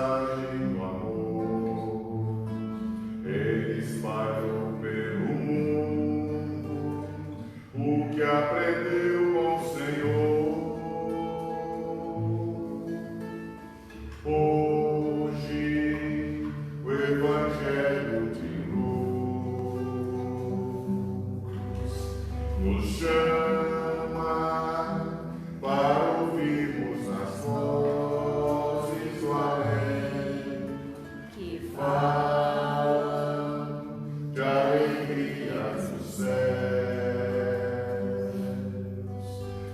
mensagem do amor. Ele espalhou pelo mundo o que aprendeu com o Senhor. Hoje o Evangelho de luz nos chama para ouvirmos as vozes do além que falam de alegria dos céus,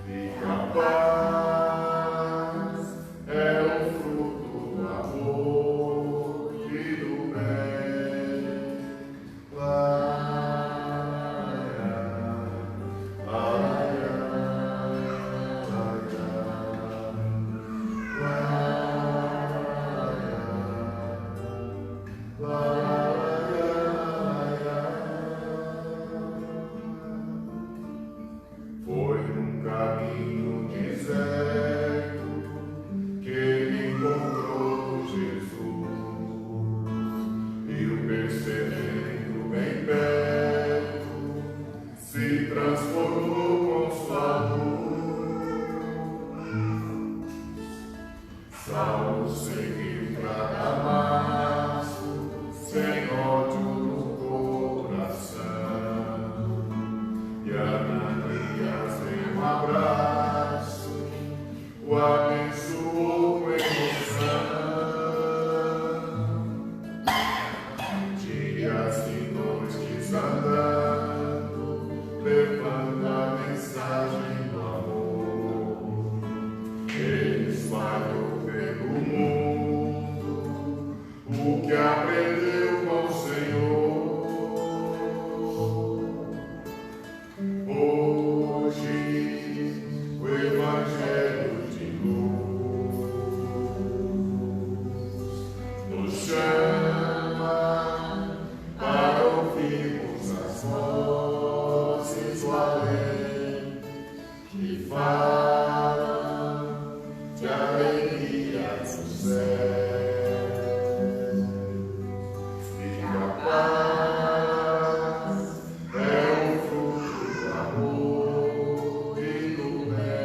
e que a paz é o fruto do amor e do bem. Foi num caminho deserto que ele encontrou Jesus, e o percebendo bem perto, se transformou com sua luz. Saulo seguiu para Damasco, sem ódio no coração, e Ananias deu um abraço, o abençoou com emoção. Dias e noites andando, levando a mensagem do amor. Ele espalhou pelo mundo o que aprendeu com o Senhor. Hoje o Evangelho de luz nos chama para ouvirmos as vozes do além que falam de alegria dos céus, e que a paz é o fruto do amor e do bem.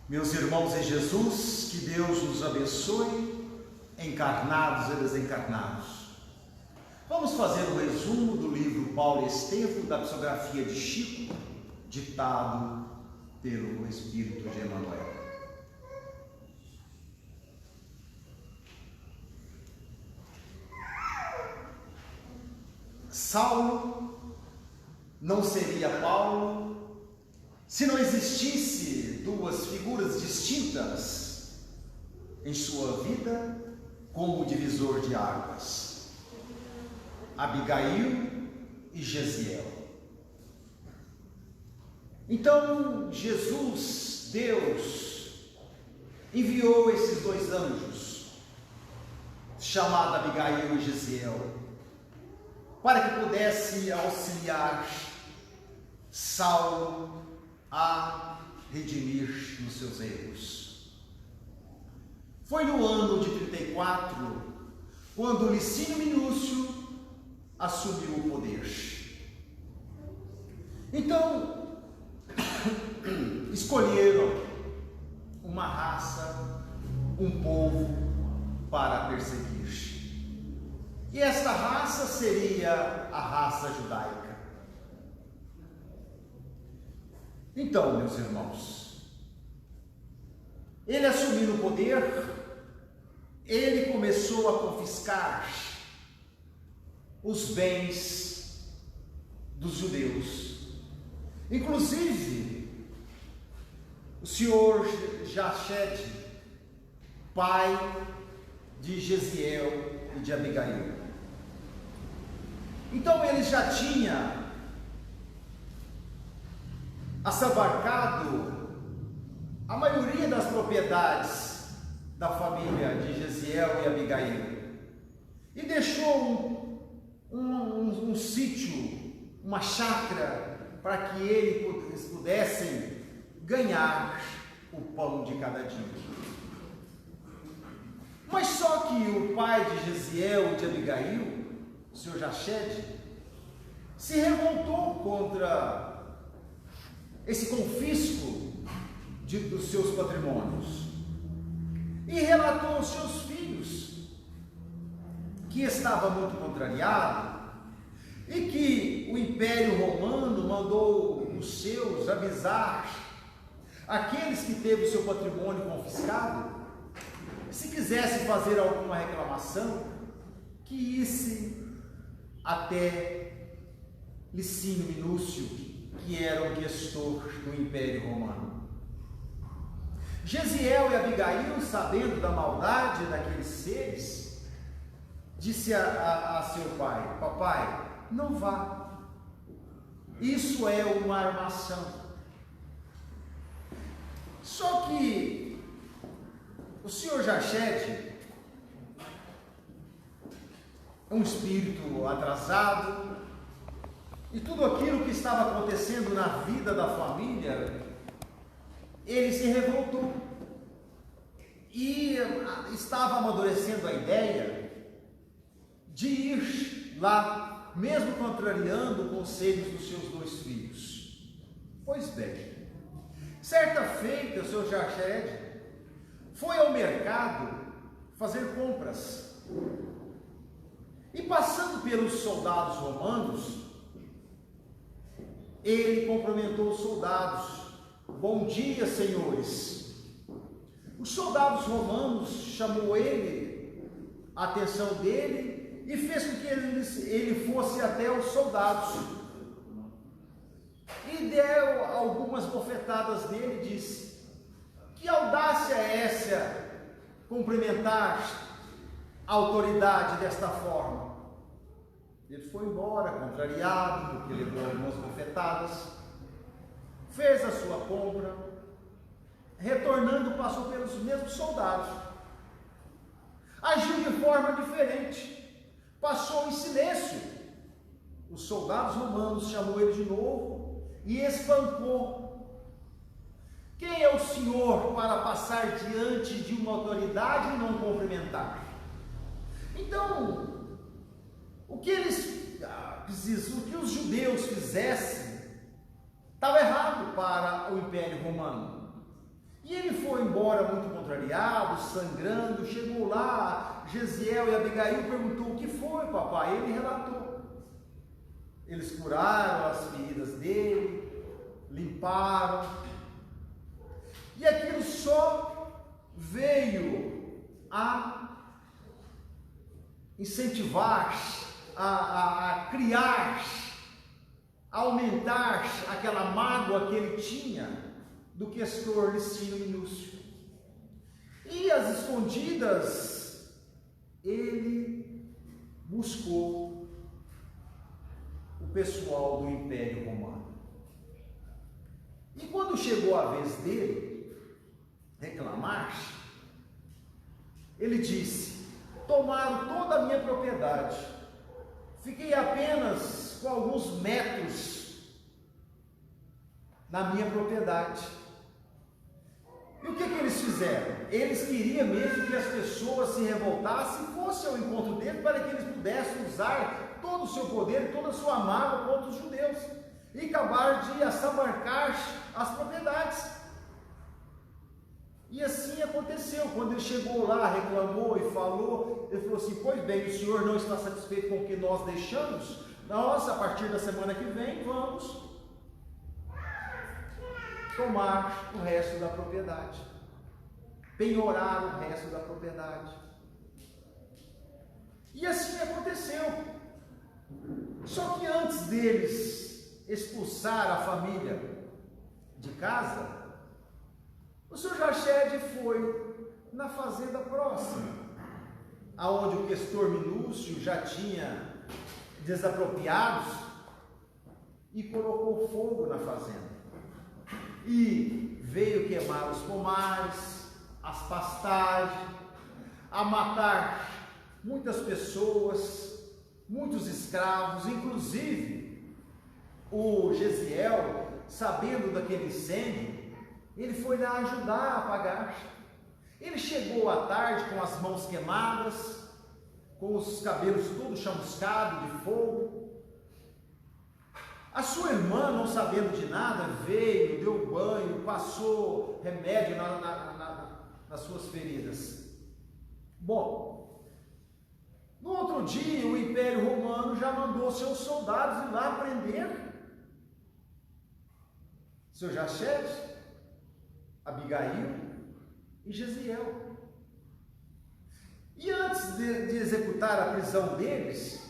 Meus irmãos em Jesus, que Deus nos abençoe, encarnados e desencarnados. Vamos fazer um resumo do livro Paulo e Estevão, da psicografia de Chico, ditado pelo Espírito de Emmanuel. Saulo não seria Paulo se não existisse duas figuras distintas em sua vida como divisor de águas: Abigail e Gesiel. Então Jesus, Deus, enviou esses dois anjos, chamados Abigail e Gesiel, para que pudesse auxiliar Saulo a redimir nos seus erros. Foi no ano de 34, quando Licínio Minúcio assumiu o poder. Então, escolheram uma raça, um povo para perseguir. E esta raça seria a raça judaica. Então, meus irmãos, ele assumiu o poder, ele começou a confiscar os bens dos judeus. Inclusive, o senhor Jached, pai de Gesiel e de Abigail. Então ele já tinha assabarcado a maioria das propriedades da família de Jesiel e Abigail e deixou um sítio, uma chácara, para que eles pudessem ganhar o pão de cada dia. Mas só que o pai de Jesiel e de Abigail, o senhor Jachede, se revoltou contra esse confisco dos seus patrimônios e relatou aos seus filhos que estava muito contrariado e que o Império Romano mandou os seus avisar aqueles que teve o seu patrimônio confiscado, se quisesse fazer alguma reclamação, que isse até Licínio Minúcio, que era o questor do Império Romano. Jesiel e Abigail, sabendo da maldade daqueles seres, disse a seu pai: papai, não vá, isso é uma armação. Só que o senhor Jachede é um espírito atrasado, e tudo aquilo que estava acontecendo na vida da família, ele se revoltou e estava amadurecendo a ideia de ir lá, mesmo contrariando os conselhos dos seus 2 filhos. Pois bem, certa feita, o senhor Jachede foi ao mercado fazer compras e, passando pelos soldados romanos, ele cumprimentou os soldados: bom dia, senhores. Os soldados romanos chamou a atenção dele e fez com que ele fosse até os soldados e deu algumas bofetadas nele e disse: que audácia é essa, cumprimentar a autoridade desta forma? Ele foi embora, contrariado, porque levou algumas bofetadas, fez a sua compra, retornando, passou pelos mesmos soldados, agiu de forma diferente, passou em silêncio. Os soldados romanos chamou ele de novo e espancou. Quem é o senhor para passar diante de uma autoridade e não cumprimentar? Então, o que os judeus fizessem estava errado para o Império Romano. E ele foi embora muito contrariado, sangrando. Chegou lá, Jesiel e Abigail perguntou: o que foi, papai? Ele relatou. Eles curaram as feridas dele, limparam, e aquilo só veio a incentivar, a criar, a aumentar aquela mágoa que ele tinha do questor Licínio Minúcio. E às escondidas, ele buscou o pessoal do Império Romano. E quando chegou a vez dele reclamar, ele disse: tomaram toda a minha propriedade, fiquei apenas com alguns metros na minha propriedade. E o que eles fizeram? Eles queriam mesmo que as pessoas se revoltassem e fossem ao encontro dele, para que eles pudessem usar todo o seu poder, toda a sua mágoa contra os judeus e acabar de assabarcar as propriedades. E assim aconteceu. Quando ele chegou lá, reclamou e falou, ele falou assim: pois bem, o senhor não está satisfeito com o que nós deixamos? Nós, a partir da semana que vem, vamos tomar o resto da propriedade, penhorar o resto da propriedade. E assim aconteceu. Só que antes deles expulsar a família de casa, o senhor Jachede foi na fazenda próxima, aonde o questor Minúcio já tinha desapropriados, e colocou fogo na fazenda. E veio queimar os pomares, as pastagens, a matar muitas pessoas, muitos escravos, inclusive o Gesiel, sabendo daquele incêndio, ele foi lá ajudar a apagar. Ele chegou à tarde com as mãos queimadas, com os cabelos todos chamuscados de fogo. A sua irmã, não sabendo de nada, veio, deu banho, passou remédio nas suas feridas. Bom, no outro dia o Império Romano já mandou seus soldados ir lá prender seu Jachete, Abigail e Gesiel. E antes de executar a prisão deles,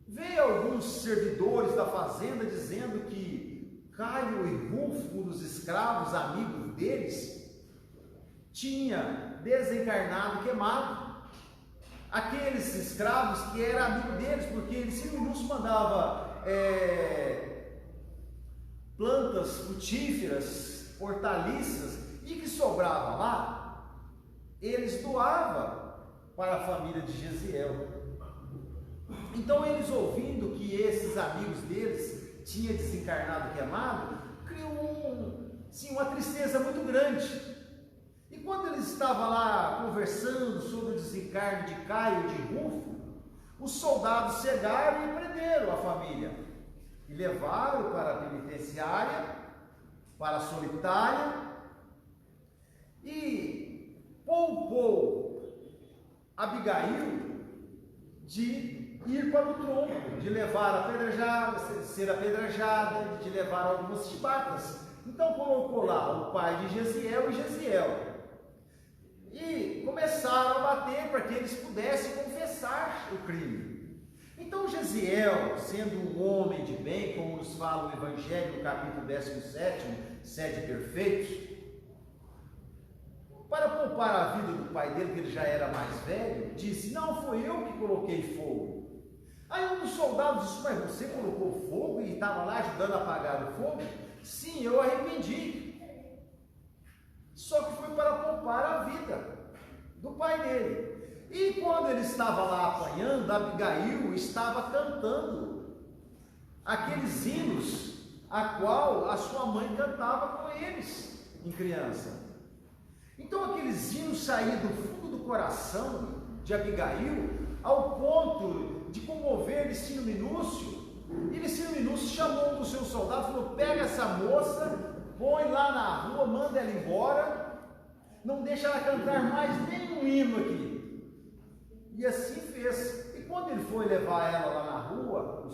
veio alguns servidores da fazenda dizendo que Caio e Rufo, um dos escravos amigos deles, tinha desencarnado, queimado. Aqueles escravos que era amigo deles, porque ele Silminúcio mandava plantas frutíferas, hortaliças, e que sobrava lá, eles doavam para a família de Gesiel. Então eles, ouvindo que esses amigos deles tinham desencarnado, queimado, criou uma tristeza muito grande. E quando eles estavam lá conversando sobre o desencarne de Caio e de Rufo, os soldados chegaram e prenderam a família e levaram para a penitenciária, para a solitária, e poupou Abigail de ir para o tronco, de levar apedrejada, ser apedrejada, de levar algumas chibacas. Então colocou lá o pai de Gesiel e Gesiel, e começaram a bater para que eles pudessem confessar o crime. Então Gesiel, sendo um homem de bem, como nos fala o Evangelho no capítulo 17, 7 perfeitos, para poupar a vida do pai dele, que ele já era mais velho, disse: não, foi eu que coloquei fogo. Aí um dos soldados disse: mas você colocou fogo e estava lá ajudando a apagar o fogo? Sim, eu arrependi. Só que foi para poupar a vida do pai dele. E quando ele estava lá apanhando, Abigail estava cantando aqueles hinos a qual a sua mãe cantava com eles em criança. Então aqueles hinos saíam do fundo do coração de Abigail, ao ponto de comover Licínio Minúcio. E Licínio Minúcio chamou um dos seus soldados e falou: pega essa moça, põe lá na rua, manda ela embora, não deixa ela cantar mais nenhum hino aqui. E assim fez. E quando ele foi levar ela lá na rua,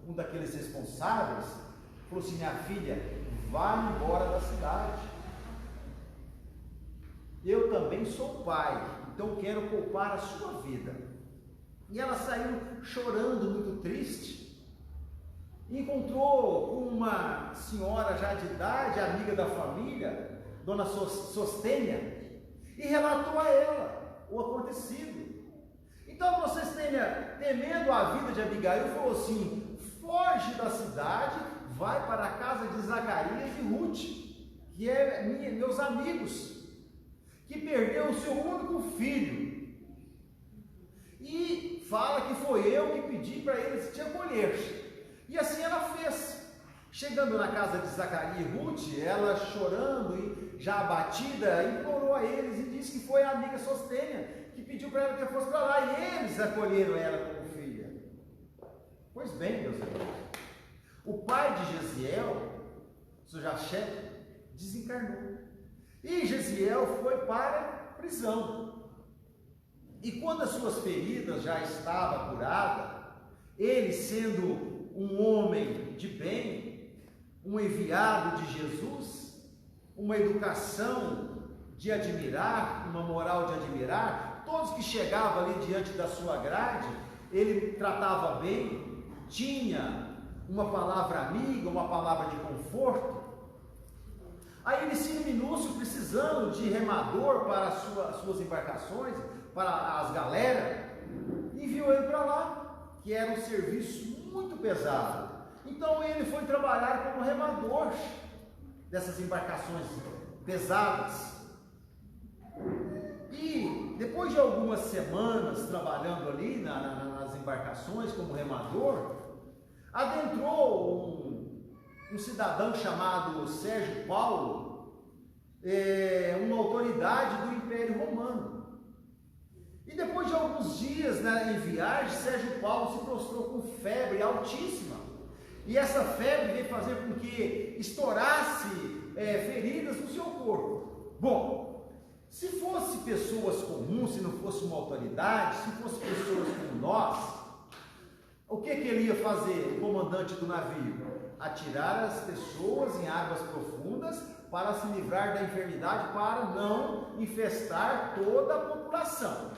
um daqueles responsáveis falou assim: minha filha, vá embora da cidade. Eu também sou pai, então quero poupar a sua vida. E ela saiu chorando, muito triste. Encontrou com uma senhora já de idade, amiga da família, Dona Sostênia, e relatou a ela o acontecido. Então Dona Sostênia, temendo a vida de Abigail, falou assim: foge da cidade, vai para a casa de Zacarias e Ruth, que é meus amigos, que perdeu o seu único filho, e fala que foi eu que pedi para eles te acolher. E assim ela fez. Chegando na casa de Zacarias e Ruth, ela chorando e já abatida, implorou a eles e disse que foi a amiga Sostênia que pediu para ela que fosse para lá, e eles acolheram ela como filha. Pois bem, meus irmãos, o pai de Gesiel, seu Jachete, desencarnou. E Gesiel foi para a prisão. E quando as suas feridas já estavam curadas, ele, sendo um homem de bem, um enviado de Jesus, uma educação de admirar, uma moral de admirar, todos que chegavam ali diante da sua grade, ele tratava bem, tinha uma palavra amiga, uma palavra de conforto. Aí Licínio Minúcio, precisando de remador para as suas embarcações, para as galeras, enviou ele para lá, que era um serviço muito pesado. Então ele foi trabalhar como remador dessas embarcações pesadas. E depois de algumas semanas trabalhando ali nas embarcações como remador, adentrou um cidadão chamado Sérgio Paulo, uma autoridade do Império Romano. E depois de alguns dias em viagem, Sérgio Paulo se prostrou com febre altíssima. E essa febre veio fazer com que estourasse feridas no seu corpo. Bom, se fosse pessoas comuns, se não fosse uma autoridade, se fosse pessoas como nós, o que ele ia fazer, o comandante do navio? Atirar as pessoas em águas profundas para se livrar da enfermidade, para não infestar toda a população.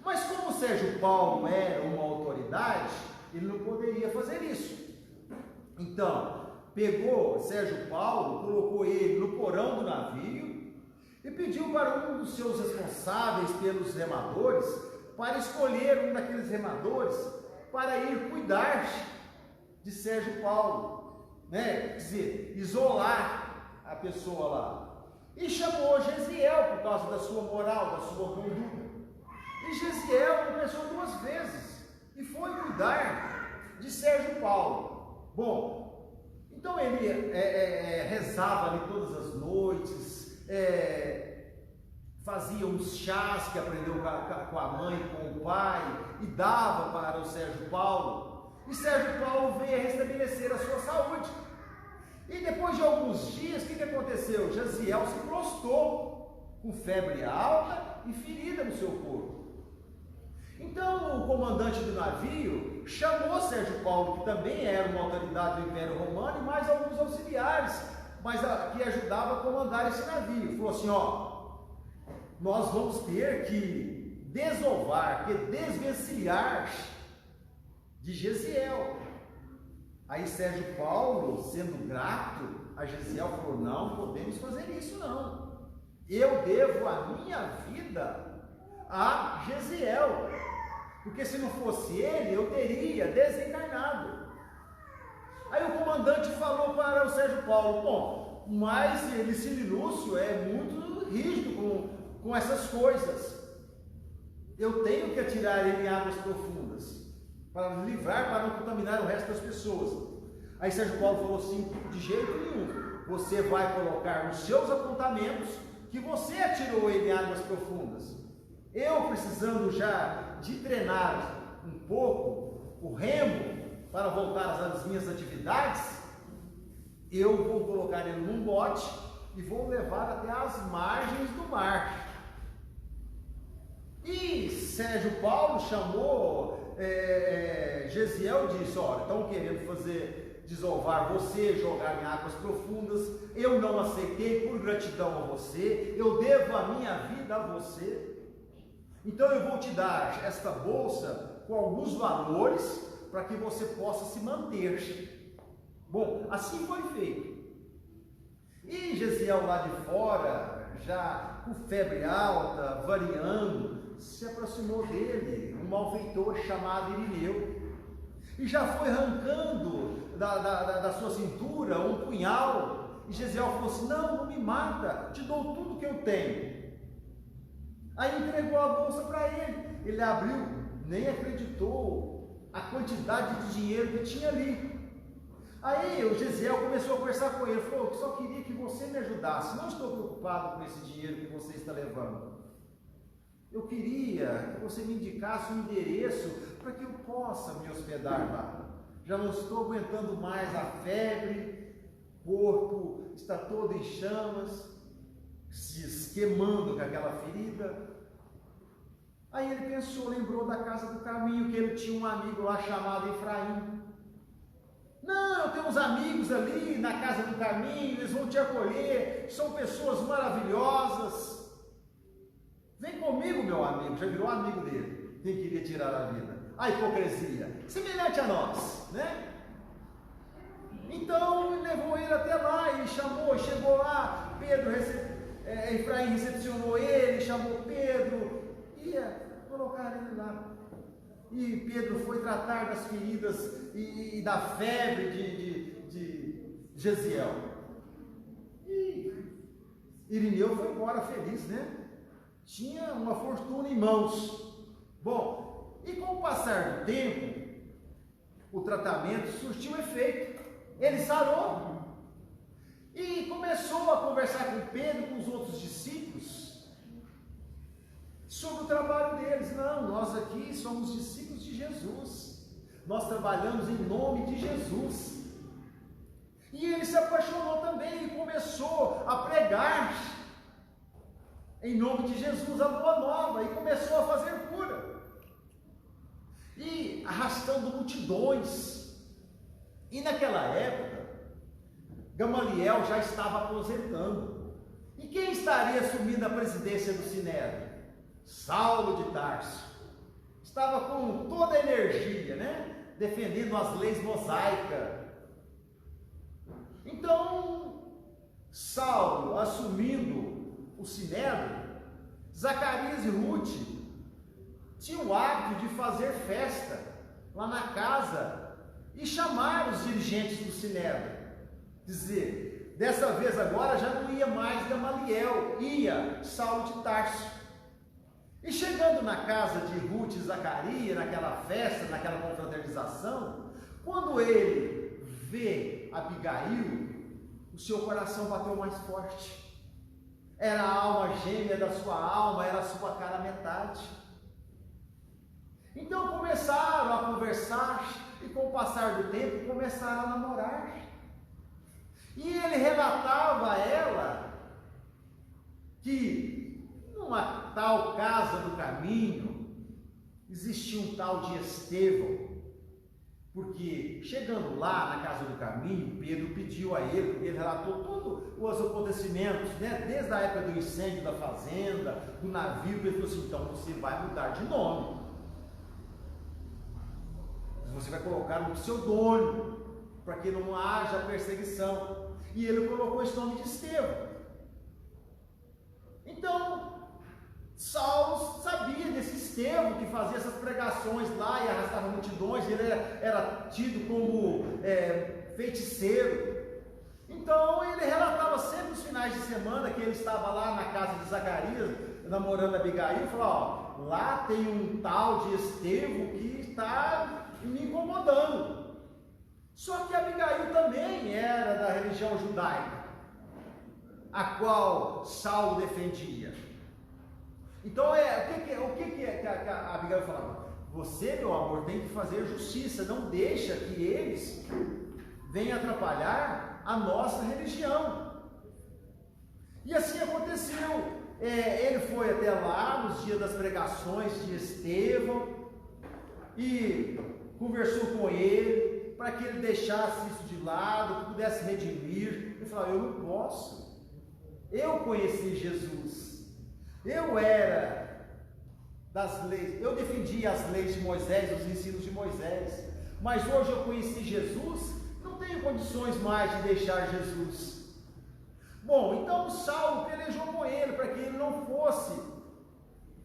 Mas como Sérgio Paulo era uma autoridade, ele não poderia fazer isso. Então, pegou Sérgio Paulo, colocou ele no porão do navio e pediu para um dos seus responsáveis pelos remadores para escolher um daqueles remadores para ir cuidar de Sérgio Paulo, quer dizer, isolar a pessoa lá. E chamou Gesiel por causa da sua moral, da sua conduta. E Gesiel começou 2 vezes e foi cuidar de Sérgio Paulo. Bom, então ele rezava ali todas as noites, fazia uns chás que aprendeu com a mãe, com o pai, e dava para o Sérgio Paulo. E Sérgio Paulo veio a restabelecer a sua saúde. E depois de alguns dias, o que aconteceu? Gesiel se prostrou com febre alta e ferida no seu corpo. Então o comandante do navio chamou Sérgio Paulo, que também era uma autoridade do Império Romano, e mais alguns auxiliares, que ajudavam a comandar esse navio. Falou assim: nós vamos ter que desovar, que desvencilhar de Gesiel. Aí Sérgio Paulo, sendo grato a Gesiel, falou: não podemos fazer isso não. Eu devo a minha vida a Gesiel, porque se não fosse ele, eu teria desencarnado. Aí o comandante falou para o Sérgio Paulo: bom, mas Licínio Lúcio é muito rígido com essas coisas. Eu tenho que atirar ele em águas profundas para livrar, para não contaminar o resto das pessoas. Aí Sérgio Paulo falou assim: de jeito nenhum, você vai colocar nos seus apontamentos que você atirou ele em águas profundas. Eu, precisando já de treinar um pouco o remo para voltar às minhas atividades, eu vou colocar ele num bote e vou levar até as margens do mar. E Sérgio Paulo chamou Gesiel e disse: olha, estão querendo desovar você, jogar em águas profundas, eu não aceitei por gratidão a você, eu devo a minha vida a você. Então eu vou te dar esta bolsa com alguns valores para que você possa se manter. Bom, assim foi feito. E Gesiel lá de fora, já com febre alta, variando, se aproximou dele, um malfeitor chamado Irineu, e já foi arrancando da sua cintura um punhal. E Gesiel falou assim: não me mata, te dou tudo que eu tenho. Aí entregou a bolsa para ele. Ele abriu, nem acreditou a quantidade de dinheiro que tinha ali. Aí o Gesiel começou a conversar com ele, falou: eu só queria que você me ajudasse, não estou preocupado com esse dinheiro que você está levando. Eu queria que você me indicasse um endereço para que eu possa me hospedar lá. Já não estou aguentando mais a febre, o corpo está todo em chamas, se esquemando com aquela ferida. Aí ele pensou, lembrou da casa do caminho, que ele tinha um amigo lá chamado Efraim. Não, eu tenho uns amigos ali na casa do caminho, eles vão te acolher, são pessoas maravilhosas. Vem comigo, meu amigo. Já virou amigo dele, quem queria tirar a vida. A hipocrisia, semelhante a nós, né? Então ele levou ele até lá e chamou, chegou lá, Efraim recepcionou ele, chamou Pedro, ia colocar ele lá. E Pedro foi tratar das feridas e da febre de Gesiel. E Irineu foi embora feliz, né? Tinha uma fortuna em mãos. Bom, e com o passar do tempo, o tratamento surtiu efeito. Ele sarou e começou a conversar com Pedro, com os outros discípulos, sobre o trabalho deles. Não, nós aqui somos discípulos de Jesus. Nós trabalhamos em nome de Jesus. E ele se apaixonou também e começou a pregar em nome de Jesus a boa nova, e começou a fazer cura, e arrastando multidões. E naquela época, Gamaliel já estava aposentando. E quem estaria assumindo a presidência do Sinédrio? Saulo de Tarso. Estava com toda a energia, né? Defendendo as leis mosaicas. Então, Saulo assumindo o Sinédrio, Zacarias e Ruth tinham o hábito de fazer festa lá na casa e chamar os dirigentes do Sinédrio. Dizer, dessa vez agora já não ia mais Gamaliel, ia Saulo de Tarso. E chegando na casa de Ruth e Zacarias, naquela festa, naquela confraternização, quando ele vê Abigail, o seu coração bateu mais forte. Era a alma gêmea da sua alma, era a sua cara metade. Então começaram a conversar, e com o passar do tempo começaram a namorar. E ele relatava a ela que numa tal casa do caminho existia um tal de Estevão. Porque chegando lá na casa do caminho, Pedro pediu a ele, porque ele relatou todos os acontecimentos, né? Desde a época do incêndio da fazenda, do navio. Pedro falou assim: então você vai mudar de nome, você vai colocar um pseudônimo, para que não haja perseguição. E ele colocou esse nome de Estevão. Então, Saulo sabia desse Estevão que fazia essas pregações lá e arrastava multidões. Ele era tido como feiticeiro. Então ele relatava sempre nos finais de semana que ele estava lá na casa de Zacarias, namorando Abigail, e falava: ó, lá tem um tal de Estevão que está me incomodando. Só que Abigail também era da religião judaica, a qual Saulo defendia. Então, o que a Abigail falava? Você, meu amor, tem que fazer justiça, não deixa que eles venham atrapalhar a nossa religião. E assim aconteceu. Ele foi até lá nos dias das pregações de Estevão e conversou com ele para que ele deixasse isso de lado, que pudesse redimir. Ele falou: eu não posso. Eu conheci Jesus. Eu era das leis, eu defendia as leis de Moisés, os ensinos de Moisés, mas hoje eu conheci Jesus, não tenho condições mais de deixar Jesus. Bom, então Saulo pelejou com ele para que ele não fosse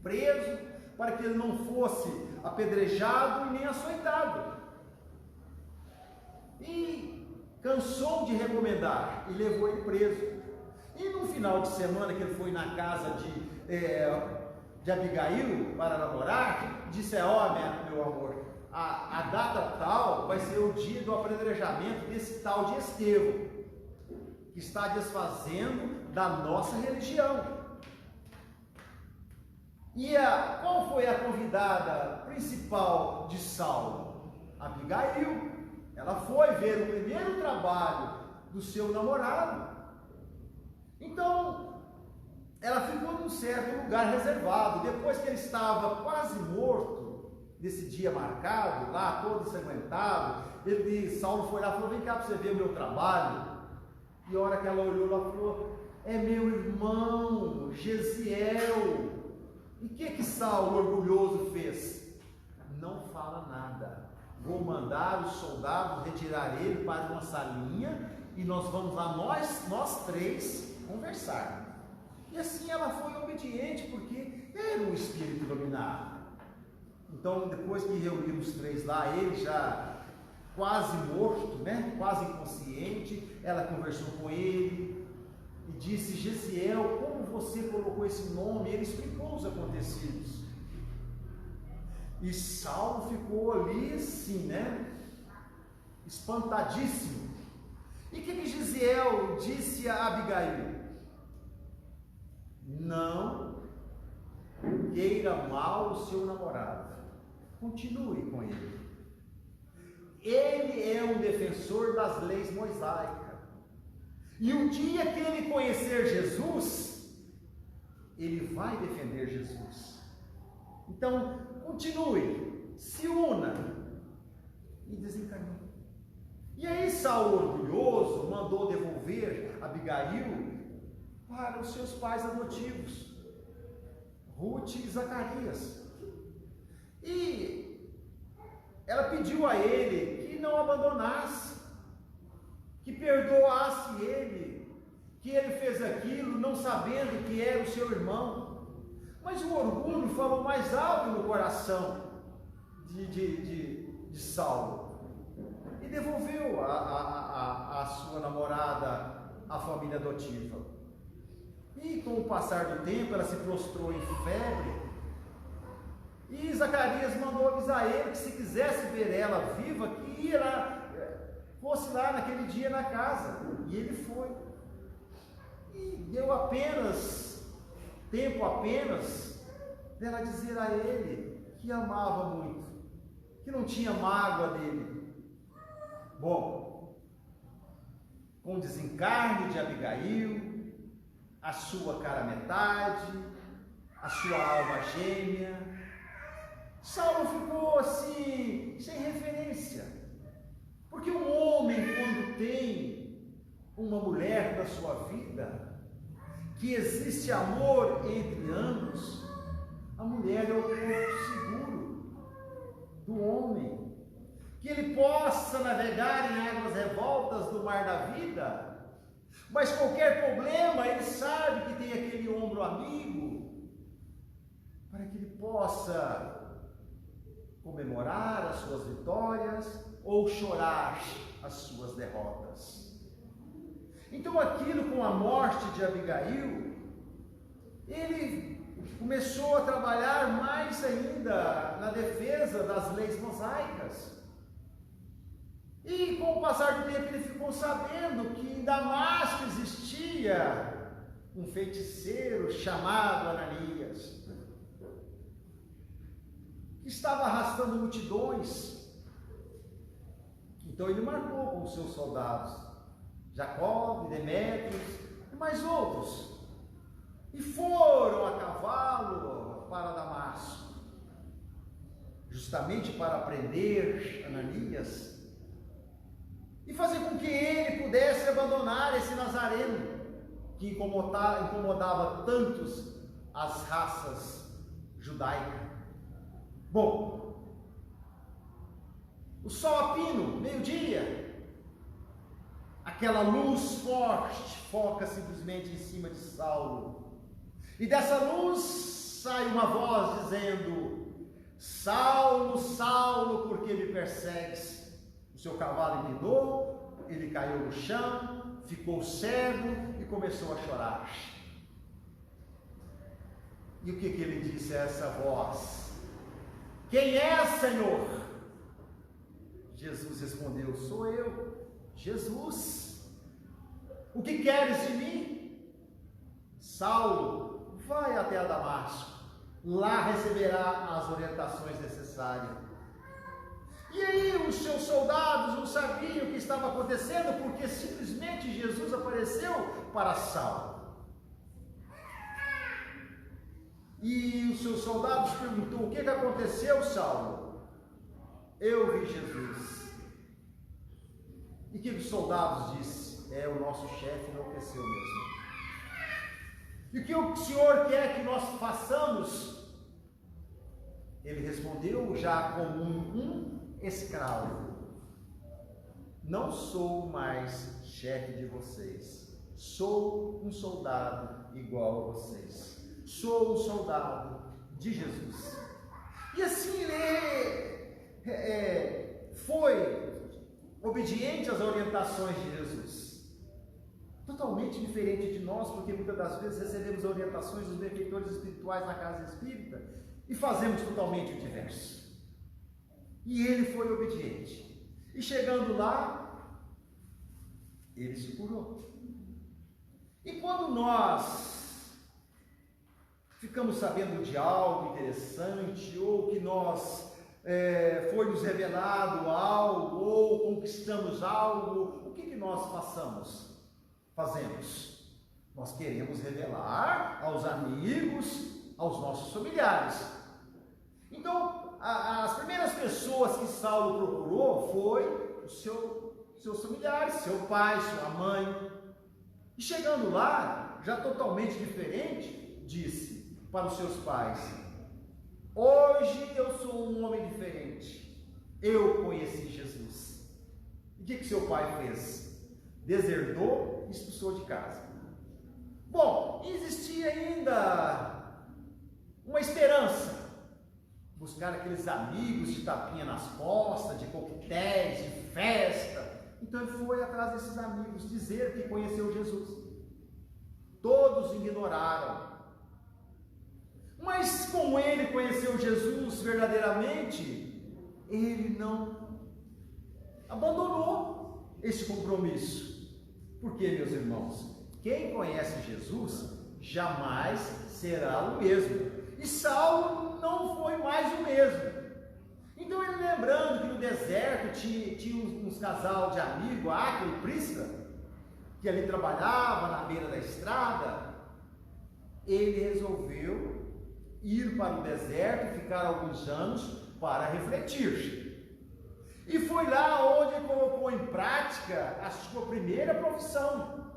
preso, para que ele não fosse apedrejado e nem açoitado. E cansou de recomendar e levou ele preso. E no final de semana que ele foi na casa de Abigail para namorar, disse: ó, meu amor, a data tal vai ser o dia do apedrejamento desse tal de Estevão, que está desfazendo da nossa religião. E qual foi a convidada principal de Saulo? Abigail. Ela foi ver o primeiro trabalho do seu namorado. Então, ela ficou num certo lugar reservado. Depois que ele estava quase morto, nesse dia marcado, lá todo ensanguentado, Saulo foi lá e falou: vem cá para você ver o meu trabalho. E a hora que ela olhou, ela falou: é meu irmão, Gesiel. E o que Saulo, orgulhoso, fez? Não fala nada. Vou mandar os soldados retirar ele para uma salinha e nós vamos lá, nós três, conversar. E assim ela foi obediente, porque era um espírito iluminado. Então, depois que reunimos os três lá, ele já quase morto, né? Quase inconsciente, ela conversou com ele e disse: Gesiel, como você colocou esse nome? Ele explicou os acontecidos. E Saulo ficou ali assim, espantadíssimo. E o que Gesiel disse a Abigail? Não queira mal o seu namorado, continue com ele. Ele é um defensor das leis mosaicas. E o dia que ele conhecer Jesus, ele vai defender Jesus. Então, continue, se una e desencaminhe. E aí Saulo, orgulhoso, mandou devolver Abigail para os seus pais adotivos, Ruth e Zacarias. E ela pediu a ele que não abandonasse, que perdoasse ele, que ele fez aquilo não sabendo que era o seu irmão. Mas o orgulho falou mais alto no coração de Saulo e devolveu a sua namorada à família adotiva. E com o passar do tempo ela se prostrou em febre, e Zacarias mandou avisar ele que se quisesse ver ela viva, que fosse lá naquele dia na casa. E ele foi, e deu tempo apenas dela dizer a ele que amava muito, que não tinha mágoa dele. Bom, com o desencarne de Abigail, a sua cara metade, a sua alma gêmea, Saulo ficou assim, sem referência. Porque um homem, quando tem uma mulher na sua vida, que existe amor entre ambos, a mulher é o porto seguro do homem, que ele possa navegar em águas revoltas do mar da vida, mas qualquer problema, ele sabe que tem aquele ombro amigo, para que ele possa comemorar as suas vitórias ou chorar as suas derrotas. Então aquilo, com a morte de Abigail, ele começou a trabalhar mais ainda na defesa das leis mosaicas. E com o passar do tempo ele ficou sabendo que em Damasco existia um feiticeiro chamado Ananias, que estava arrastando multidões. Então ele marcou com os seus soldados, Jacó, Demétrios e mais outros, e foram a cavalo para Damasco, justamente para prender Ananias e fazer com que ele pudesse abandonar esse nazareno que incomodava tantos as raças judaicas. Bom, o sol a pino, meio-dia, aquela luz forte foca simplesmente em cima de Saulo, e dessa luz sai uma voz dizendo: Saulo, Saulo, por que me persegues? O seu cavalo empinou, ele caiu no chão, ficou cego e começou a chorar. E o que ele disse a essa voz? Quem é, Senhor? Jesus respondeu: sou eu, Jesus. O que queres de mim? Saulo, vai até a Damasco, lá receberá as orientações necessárias. E aí os seus soldados não sabiam o que estava acontecendo, porque simplesmente Jesus apareceu para Saulo. E os seus soldados perguntou: o que aconteceu, Saulo? Eu vi Jesus. E o que os soldados disseram? O nosso chefe enlouqueceu mesmo. E o que o Senhor quer que nós façamos? Ele respondeu, já como um escravo: não sou mais chefe de vocês, sou um soldado igual a vocês, sou um soldado de Jesus. E assim ele foi obediente às orientações de Jesus. totalmente diferente de nós, porque muitas das vezes recebemos orientações dos benfeitores espirituais na casa espírita e fazemos totalmente o diverso. E ele foi obediente. E chegando lá, ele se curou. E quando nós ficamos sabendo de algo interessante, ou que foi nos revelado algo, ou conquistamos algo, o que nós fazemos? Nós queremos revelar aos amigos, aos nossos familiares. Então, as primeiras pessoas que Saulo procurou foi os seus familiares, seu pai, sua mãe. E chegando lá, já totalmente diferente, disse para os seus pais: hoje eu sou um homem diferente, eu conheci Jesus. E o que seu pai fez? Deserdou e expulsou de casa. Bom, existia ainda uma esperança, buscar aqueles amigos de tapinha nas costas, de coquetéis, de festa. Então ele foi atrás desses amigos, dizer que conheceu Jesus. Todos ignoraram. Mas como ele conheceu Jesus verdadeiramente, ele não abandonou esse compromisso. Porque, meus irmãos, quem conhece Jesus jamais será o mesmo. E Saulo não foi mais o mesmo. Então ele, lembrando que no deserto tinha uns casal de amigos, Áquila e Prisca, que ali trabalhava na beira da estrada, ele resolveu ir para o deserto, ficar alguns anos para refletir. E foi lá onde ele colocou em prática a sua primeira profissão,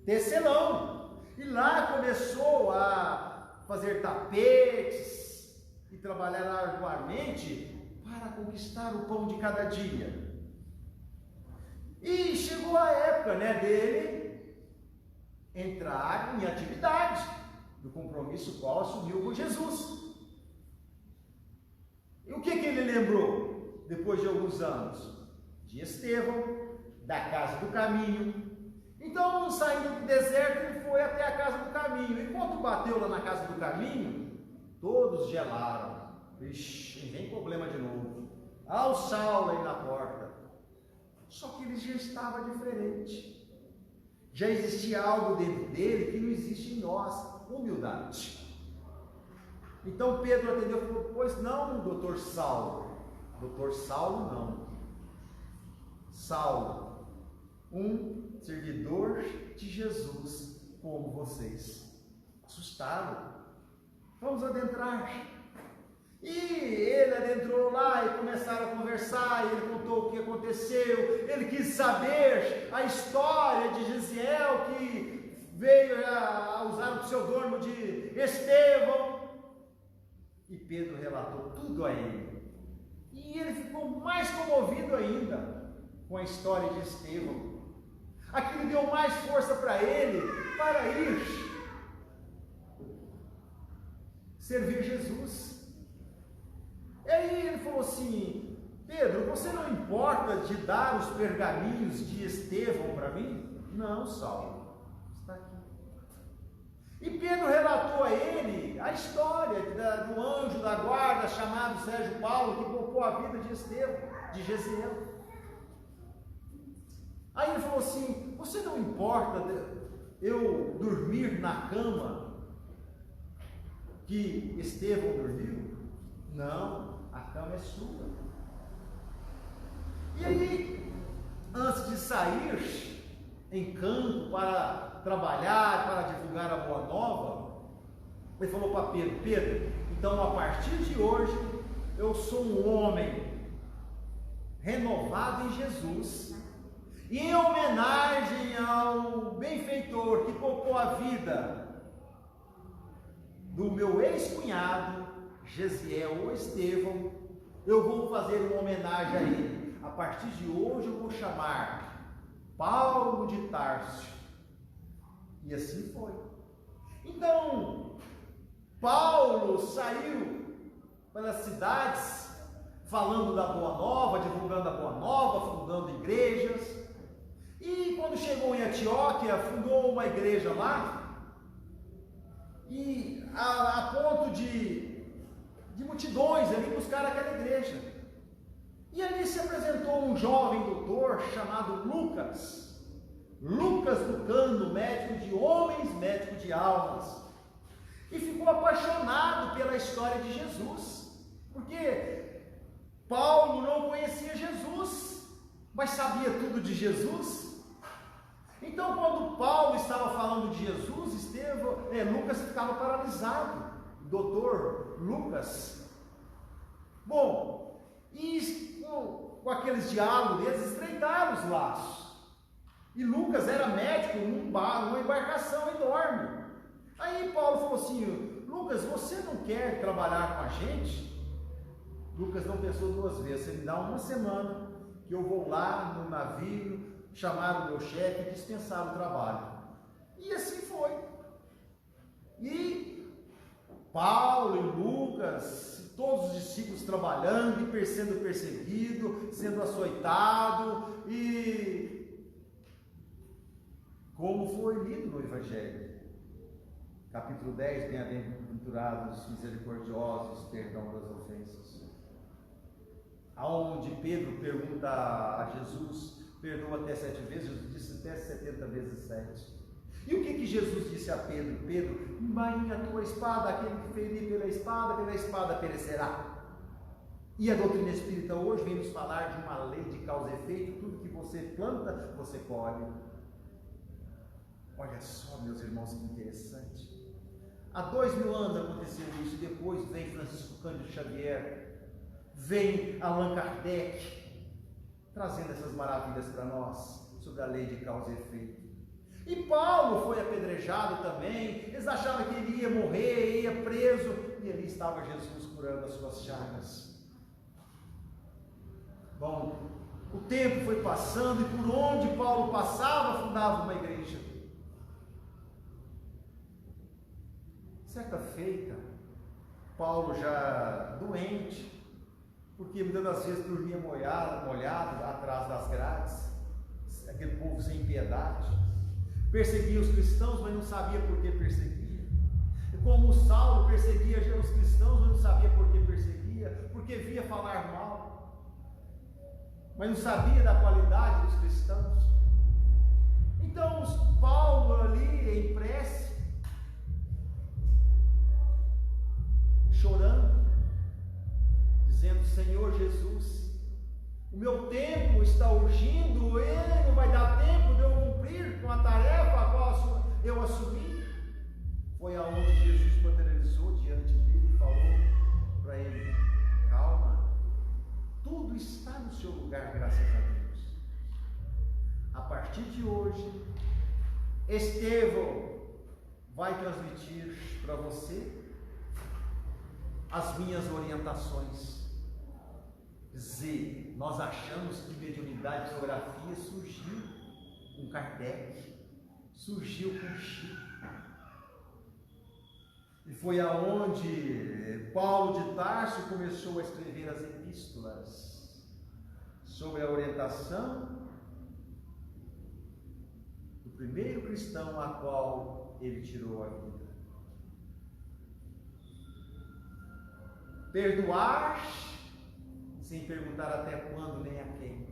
tecelão. E lá começou a fazer tapetes e trabalhar arduamente para conquistar o pão de cada dia. E chegou a época, dele entrar em atividade do compromisso qual assumiu com Jesus. E o que ele lembrou depois de alguns anos? De Estevão, da casa do caminho. Então, saindo do deserto, ele foi até a casa do caminho. E quando bateu lá na casa do caminho, todos gelaram. Ixi, vem problema de novo. O Saulo aí na porta. Só que ele já estava diferente. Já existia algo dentro dele que não existe em nós. Humildade. Então Pedro atendeu e falou: pois não, doutor Saulo. Doutor Saulo não. Saulo, um servidor de Jesus como vocês. Assustado. Vamos adentrar. E ele adentrou lá e começaram a conversar, e ele contou o que aconteceu, ele quis saber a história de Gesiel, que veio a usar o pseudônimo de Estevão, e Pedro relatou tudo a ele, e ele ficou mais comovido ainda com a história de Estevão. Aquilo deu mais força para ele, para ir servir Jesus. E aí ele falou assim: Pedro, você não importa de dar os pergaminhos de Estevão para mim? Não, Saulo, está aqui. E Pedro relatou a ele a história do anjo da guarda chamado Sérgio Paulo, que poupou a vida de Estevão, de Gesiel. Aí ele falou assim: você não importa eu dormir na cama que Estevão dormiu? Não, a cama é sua. E aí, antes de sair em campo para trabalhar, para divulgar a boa nova, ele falou para Pedro: Pedro, então a partir de hoje eu sou um homem renovado em Jesus, e em homenagem ao benfeitor que poupou a vida do meu ex-cunhado Gesiel ou Estevão, eu vou fazer uma homenagem a ele. A partir de hoje eu vou chamar Paulo de Tarso. E assim foi. Então, Paulo saiu pelas cidades falando da boa nova, divulgando a boa nova, fundando igrejas. E quando chegou em Antioquia, fundou uma igreja lá, e a ponto de multidões ali buscar aquela igreja. E ali se apresentou um jovem doutor chamado Lucas Lucano, médico de homens, médico de almas, e ficou apaixonado pela história de Jesus, porque Paulo não conhecia Jesus, mas sabia tudo de Jesus. Então, quando Paulo estava falando de Jesus, Lucas ficava paralisado, doutor Lucas. Bom, e com aqueles diálogos, eles estreitaram os laços. E Lucas era médico numa embarcação enorme. Aí Paulo falou assim: Lucas, você não quer trabalhar com a gente? Lucas não pensou duas vezes. Você me dá uma semana que eu vou lá no navio chamar o meu chefe e dispensar o trabalho. E assim foi. E Paulo e Lucas, todos os discípulos trabalhando e sendo perseguido, sendo açoitado, e como foi lido no Evangelho. Capítulo 10, bem-aventurados, misericordiosos, perdão das ofensas. Aonde Pedro pergunta a Jesus: perdoa até 7 vezes? Jesus disse até 70 vezes 7. E o que Jesus disse a Pedro? Pedro, embainha a tua espada, aquele que ferir pela espada perecerá. E a doutrina espírita hoje vem nos falar de uma lei de causa e efeito: tudo que você planta, você colhe. Olha só, meus irmãos, que interessante. Há 2000 anos aconteceu isso, e depois vem Francisco Cândido Xavier, vem Allan Kardec, trazendo essas maravilhas para nós, sobre a lei de causa e efeito. E Paulo foi apedrejado também, eles achavam que ele ia morrer, ia preso, e ali estava Jesus curando as suas chagas. Bom, o tempo foi passando, e por onde Paulo passava, fundava uma igreja. Certa feita, Paulo já doente, porque muitas das vezes dormia molhado atrás das grades, aquele povo sem piedade, perseguia os cristãos, mas não sabia por que perseguia. Como Saulo perseguia os cristãos, mas não sabia por que perseguia, porque via falar mal, mas não sabia da qualidade dos cristãos. Então Paulo ali em prece, chorando, dizendo: Senhor Jesus, o meu tempo está urgindo, ele não vai dar tempo de eu cumprir com a tarefa a qual eu assumi. Foi aonde Jesus materializou diante dele e falou para ele: calma, tudo está no seu lugar, graças a Deus. A partir de hoje, Estevão vai transmitir para você as minhas orientações. Z, nós achamos que mediunidade e psicografia surgiu com Kardec, surgiu com Chico. E foi aonde Paulo de Tarso começou a escrever as epístolas sobre a orientação do primeiro cristão a qual ele tirou a vida. Perdoar sem perguntar até quando nem a quem.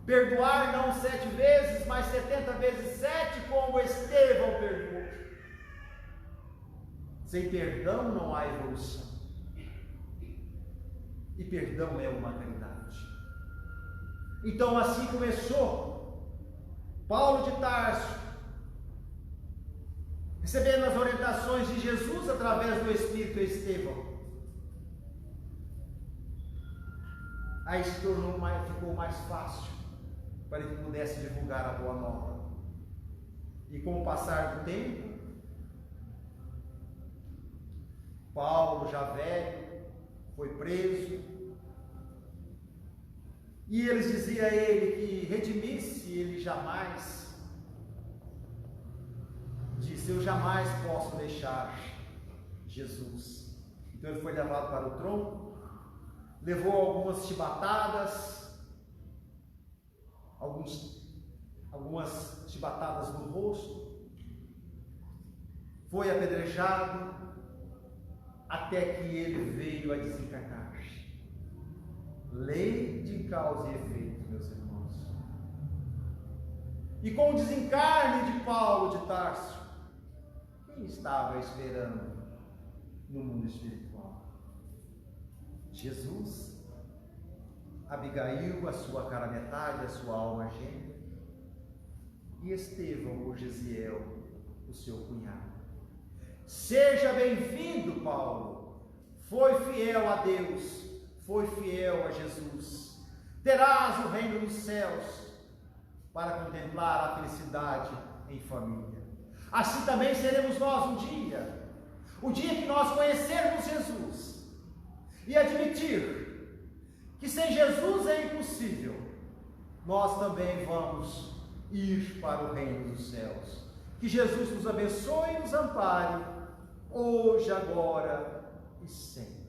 Perdoar não 7 vezes, mas 70 vezes 7, como Estevão perdoou. Sem perdão não há evolução. E perdão é uma caridade. Então assim começou Paulo de Tarso, recebendo as orientações de Jesus através do Espírito Estevão. Aí ficou mais fácil para ele que pudesse divulgar a boa nova. E com o passar do tempo, Paulo, já velho, foi preso, e eles diziam a ele que redimisse, ele jamais disse: eu jamais posso deixar Jesus. Então ele foi levado para o tronco, levou algumas chibatadas, alguns algumas chibatadas no rosto, foi apedrejado, até que ele veio a desencarnar. Lei de causa e efeito, meus irmãos. E com o desencarne de Paulo de Tarso, quem estava esperando no mundo espiritual? Jesus, Abigail, a sua cara metade, a sua alma gêmea, e Estevão, o Gesiel, o seu cunhado. Seja bem-vindo, Paulo. Foi fiel a Deus, foi fiel a Jesus. Terás o reino dos céus para contemplar a felicidade em família. Assim também seremos nós um dia. O dia que nós conhecermos Jesus e admitir que sem Jesus é impossível, nós também vamos ir para o reino dos céus. Que Jesus nos abençoe e nos ampare, hoje, agora e sempre.